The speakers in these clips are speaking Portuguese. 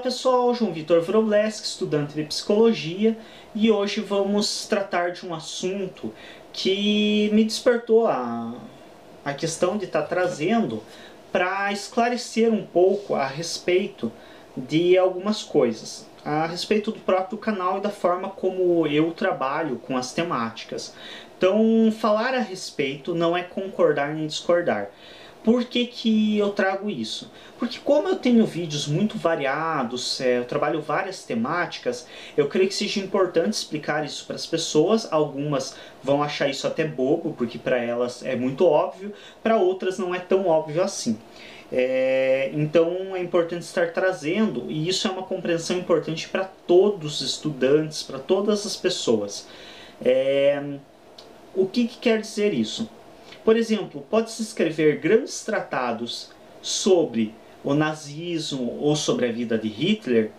pessoal, João Vitor Wrobleski, estudante de psicologia, e hoje vamos tratar de um assunto que me despertou a questão de estar trazendo para esclarecer um pouco a respeito de algumas coisas, a respeito do próprio canal e da forma como eu trabalho com as temáticas. Então, falar a respeito não é concordar nem discordar. Por que que eu trago isso? Porque como eu tenho vídeos muito variados, eu trabalho várias temáticas, eu creio que seja importante explicar isso para as pessoas. Algumas vão achar isso até bobo, porque para elas é muito óbvio, para outras não é tão óbvio assim. Então é importante estar trazendo, e isso é uma compreensão importante para todos os estudantes, para todas as pessoas. O que quer dizer isso? Por exemplo, pode-se escrever grandes tratados sobre o nazismo ou sobre a vida de Hitler,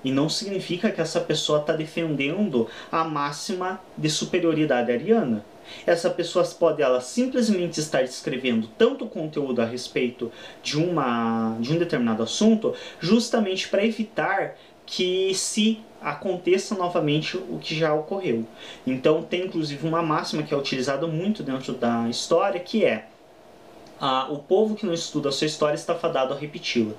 e não significa que essa pessoa está defendendo a máxima de superioridade ariana. Essa pessoa pode simplesmente estar escrevendo tanto conteúdo a respeito de um determinado assunto, justamente para evitar que se aconteça novamente o que já ocorreu. Então tem inclusive uma máxima que é utilizada muito dentro da história, que é: o povo que não estuda a sua história está fadado a repeti-la.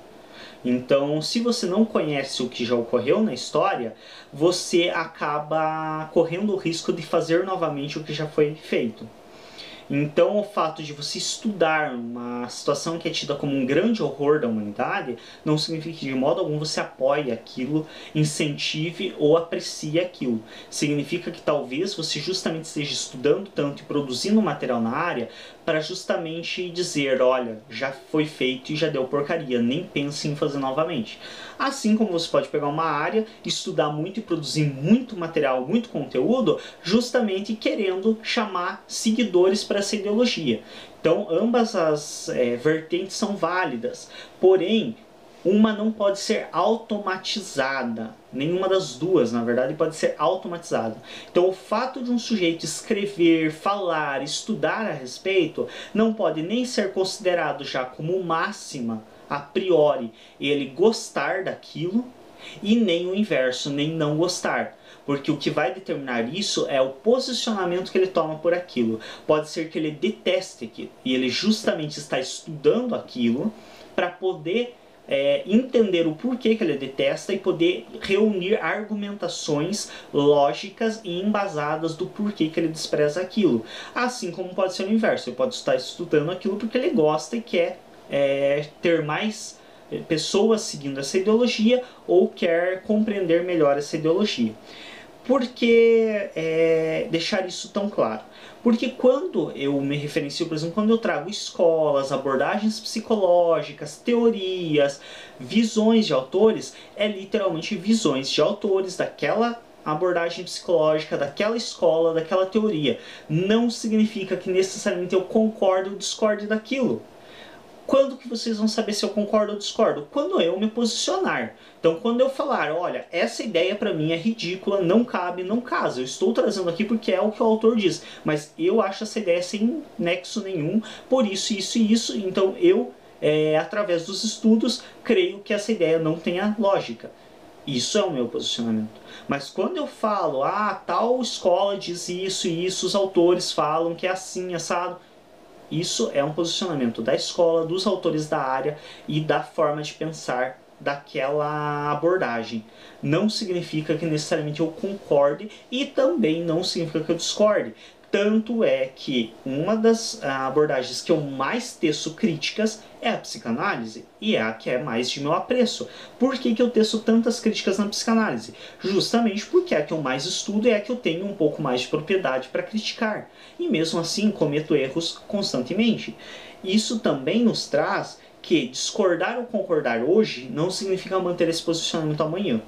Então, se você não conhece o que já ocorreu na história, você acaba correndo o risco de fazer novamente o que já foi feito. Então, o fato de você estudar uma situação que é tida como um grande horror da humanidade não significa que de modo algum você apoie aquilo, incentive ou aprecie aquilo. Significa que talvez você justamente esteja estudando tanto e produzindo material na área para justamente dizer: olha, já foi feito e já deu porcaria, nem pense em fazer novamente. Assim como você pode pegar uma área, estudar muito e produzir muito material, muito conteúdo, justamente querendo chamar seguidores para essa ideologia. Então ambas as vertentes são válidas, porém uma não pode ser automatizada. Nenhuma das duas, na verdade, pode ser automatizada. Então o fato de um sujeito escrever, falar, estudar a respeito, não pode nem ser considerado já como máxima a priori ele gostar daquilo, e nem o inverso, nem não gostar. Porque o que vai determinar isso é o posicionamento que ele toma por aquilo. Pode ser que ele deteste aquilo, e ele justamente está estudando aquilo para poder entender o porquê que ele detesta e poder reunir argumentações lógicas e embasadas do porquê que ele despreza aquilo. Assim como pode ser o inverso, ele pode estar estudando aquilo porque ele gosta e quer ter mais pessoas seguindo essa ideologia, ou quer compreender melhor essa ideologia. Por que deixar isso tão claro? Porque quando eu me referencio, por exemplo, quando eu trago escolas, abordagens psicológicas, teorias, visões de autores, é literalmente visões de autores daquela abordagem psicológica, daquela escola, daquela teoria. Não significa que necessariamente eu concordo ou discorde daquilo. Quando que vocês vão saber se eu concordo ou discordo? Quando eu me posicionar. Então, quando eu falar: olha, essa ideia para mim é ridícula, não cabe, não casa. Eu estou trazendo aqui porque é o que o autor diz, mas eu acho essa ideia sem nexo nenhum, por isso, isso e isso. Então eu, através dos estudos, creio que essa ideia não tenha lógica. Isso é o meu posicionamento. Mas quando eu falo: tal escola diz isso e isso, os autores falam que é assim, assado, isso é um posicionamento da escola, dos autores da área e da forma de pensar daquela abordagem. Não significa que necessariamente eu concorde, e também não significa que eu discorde. Tanto é que uma das abordagens que eu mais teço críticas é a psicanálise, e é a que é mais de meu apreço. Por que eu teço tantas críticas na psicanálise? Justamente porque é a que eu mais estudo e é a que eu tenho um pouco mais de propriedade para criticar. E mesmo assim cometo erros constantemente. Isso também nos traz que discordar ou concordar hoje não significa manter esse posicionamento amanhã.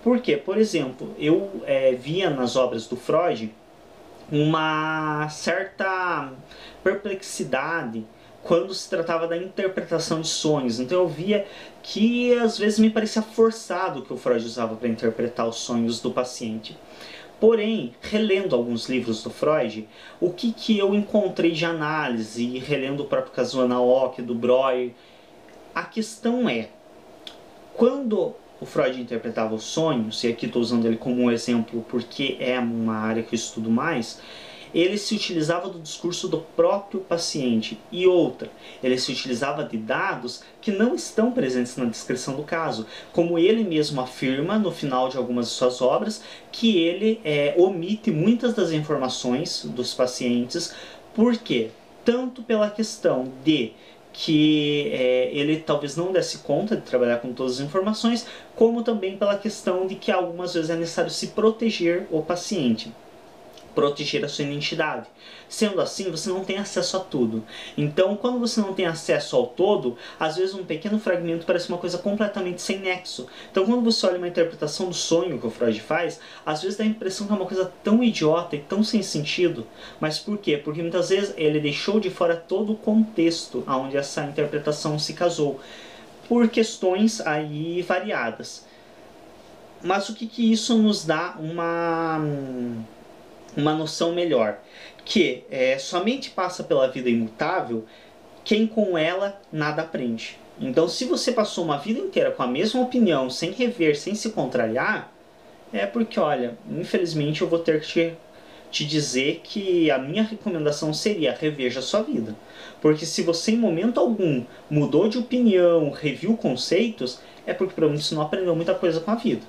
Por quê? Por exemplo, eu via nas obras do Freud uma certa perplexidade quando se tratava da interpretação de sonhos. Então eu via que às vezes me parecia forçado o que o Freud usava para interpretar os sonhos do paciente. Porém, relendo alguns livros do Freud, o que eu encontrei de análise, e relendo o próprio caso do Ana Ock, do Breuer, a questão é: quando o Freud interpretava os sonhos, e aqui estou usando ele como um exemplo porque é uma área que eu estudo mais, ele se utilizava do discurso do próprio paciente. E outra, ele se utilizava de dados que não estão presentes na descrição do caso, como ele mesmo afirma no final de algumas de suas obras, que ele omite muitas das informações dos pacientes. Por quê? Tanto pela questão de que ele talvez não desse conta de trabalhar com todas as informações, como também pela questão de que algumas vezes é necessário se proteger o paciente, proteger a sua identidade. Sendo assim, você não tem acesso a tudo. Então, quando você não tem acesso ao todo, às vezes um pequeno fragmento parece uma coisa completamente sem nexo. Então, quando você olha uma interpretação do sonho que o Freud faz, às vezes dá a impressão que é uma coisa tão idiota e tão sem sentido. Mas por quê? Porque muitas vezes ele deixou de fora todo o contexto onde essa interpretação se casou, por questões aí variadas. Mas o que isso nos dá uma noção melhor, que somente passa pela vida imutável quem com ela nada aprende. Então, se você passou uma vida inteira com a mesma opinião, sem rever, sem se contrariar, é porque, olha, infelizmente eu vou ter que te dizer que a minha recomendação seria reveja a sua vida. Porque se você em momento algum mudou de opinião, reviu conceitos, é porque provavelmente você não aprendeu muita coisa com a vida.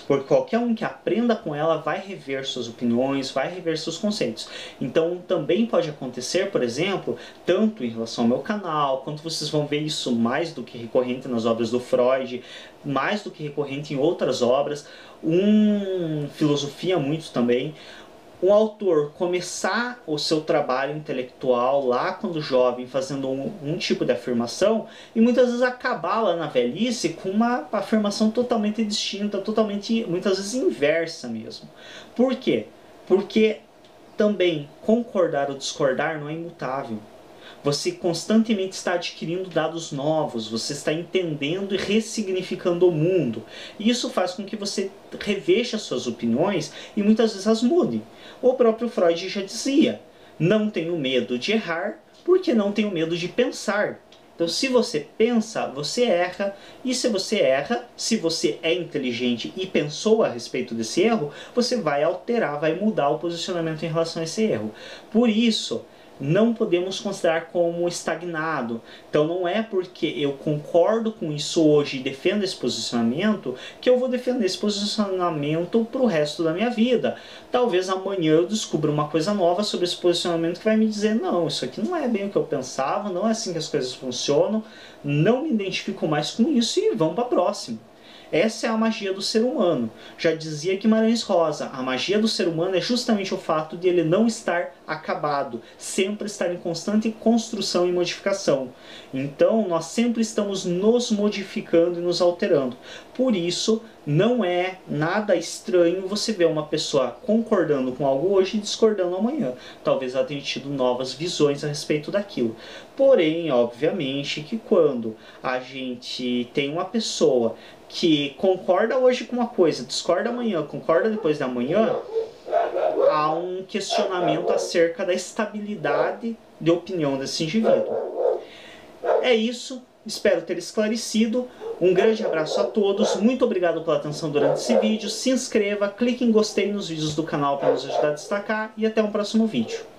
Porque qualquer um que aprenda com ela vai rever suas opiniões, vai rever seus conceitos. Então também pode acontecer, por exemplo, tanto em relação ao meu canal, quanto vocês vão ver isso mais do que recorrente nas obras do Freud, mais do que recorrente em outras obras, filosofia muito também, um autor começar o seu trabalho intelectual lá quando jovem, fazendo um tipo de afirmação, e muitas vezes acabar lá na velhice com uma afirmação totalmente distinta, totalmente, muitas vezes inversa mesmo. Por quê? Porque também concordar ou discordar não é imutável. Você constantemente está adquirindo dados novos, você está entendendo e ressignificando o mundo. E isso faz com que você reveja suas opiniões e muitas vezes as mude. O próprio Freud já dizia, não tenho medo de errar, porque não tenho medo de pensar. Então, se você pensa, você erra, e se você erra, se você é inteligente e pensou a respeito desse erro, você vai alterar, vai mudar o posicionamento em relação a esse erro. Por isso, não podemos considerar como estagnado. Então não é porque eu concordo com isso hoje e defendo esse posicionamento que eu vou defender esse posicionamento para o resto da minha vida. Talvez amanhã eu descubra uma coisa nova sobre esse posicionamento que vai me dizer, não, isso aqui não é bem o que eu pensava, não é assim que as coisas funcionam, não me identifico mais com isso e vamos para a próxima. Essa é a magia do ser humano. Já dizia Guimarães Rosa, a magia do ser humano é justamente o fato de ele não estar acabado, sempre estar em constante construção e modificação. Então, nós sempre estamos nos modificando e nos alterando. Por isso, não é nada estranho você ver uma pessoa concordando com algo hoje e discordando amanhã. Talvez ela tenha tido novas visões a respeito daquilo. Porém, obviamente, que quando a gente tem uma pessoa que concorda hoje com uma coisa, discorda amanhã, concorda depois de amanhã, há um questionamento acerca da estabilidade de opinião desse indivíduo. É isso, espero ter esclarecido. Um grande abraço a todos, muito obrigado pela atenção durante esse vídeo. Se inscreva, clique em gostei nos vídeos do canal para nos ajudar a destacar e até um próximo vídeo.